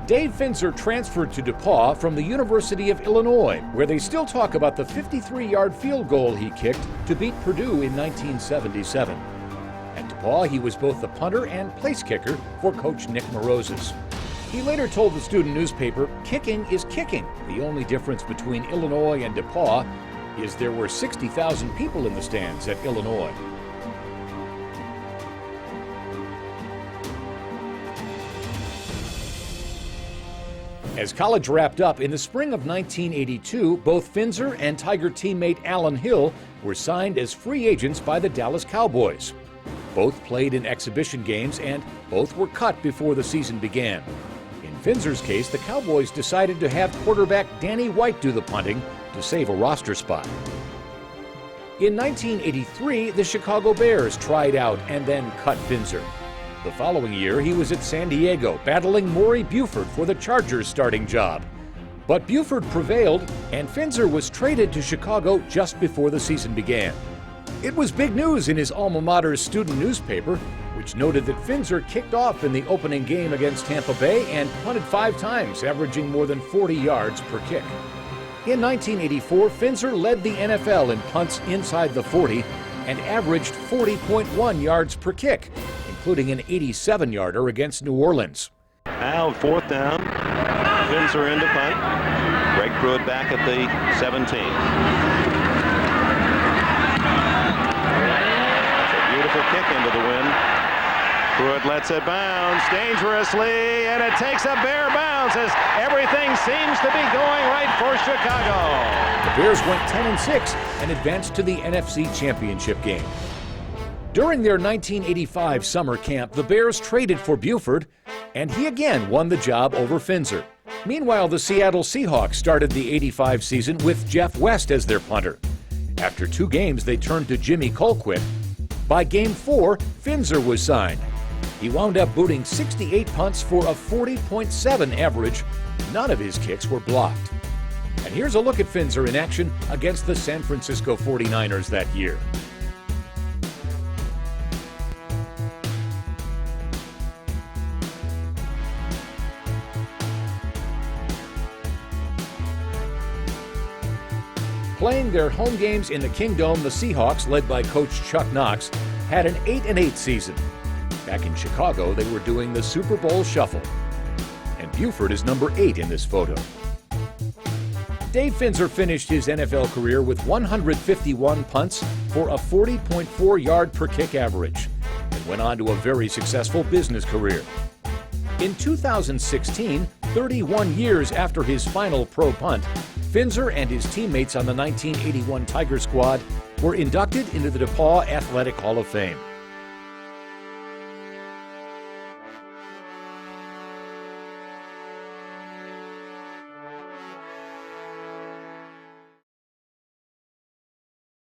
Dave Finzer transferred to DePauw from the University of Illinois, where they still talk about the 53-yard field goal he kicked to beat Purdue in 1977. At DePauw, he was both the punter and place kicker for coach Nick Mourouzis. He later told the student newspaper, "Kicking is kicking. The only difference between Illinois and DePauw is there were 60,000 people in the stands at Illinois." As college wrapped up in the spring of 1982, both Finzer and Tiger teammate Alan Hill were signed as free agents by the Dallas Cowboys. Both played in exhibition games and both were cut before the season began. In Finzer's case, the Cowboys decided to have quarterback Danny White do the punting to save a roster spot. In 1983, the Chicago Bears tried out and then cut Finzer. The following year, he was at San Diego, battling Maury Buford for the Chargers starting job. But Buford prevailed, and Finzer was traded to Chicago just before the season began. It was big news in his alma mater's student newspaper, which noted that Finzer kicked off in the opening game against Tampa Bay and punted 5 times, averaging more than 40 yards per kick. In 1984, Finzer led the NFL in punts inside the 40 and averaged 40.1 yards per kick, including an 87-yarder against New Orleans. Now 4th down, Finzer into punt. Greg Pruitt back at the 17. That's a beautiful kick into the wind. Pruitt lets it bounce dangerously, and it takes a bare bounce as everything seems to be going right for Chicago. The Bears went 10-6 and advanced to the NFC Championship game. During their 1985 summer camp, the Bears traded for Buford, and he again won the job over Finzer. Meanwhile, the Seattle Seahawks started the '85 season with Jeff West as their punter. After 2 games, they turned to Jimmy Colquitt. By Game 4, Finzer was signed. He wound up booting 68 punts for a 40.7 average. None of his kicks were blocked. And here's a look at Finzer in action against the San Francisco 49ers that year. Playing their home games in the Kingdome, the Seahawks, led by coach Chuck Knox, had an 8-8 season. Back in Chicago, they were doing the Super Bowl Shuffle. And Buford is number 8 in this photo. Dave Finzer finished his NFL career with 151 punts for a 40.4 yard per kick average, and went on to a very successful business career. In 2016, 31 years after his final pro punt, Finzer and his teammates on the 1981 Tiger squad were inducted into the DePauw Athletic Hall of Fame.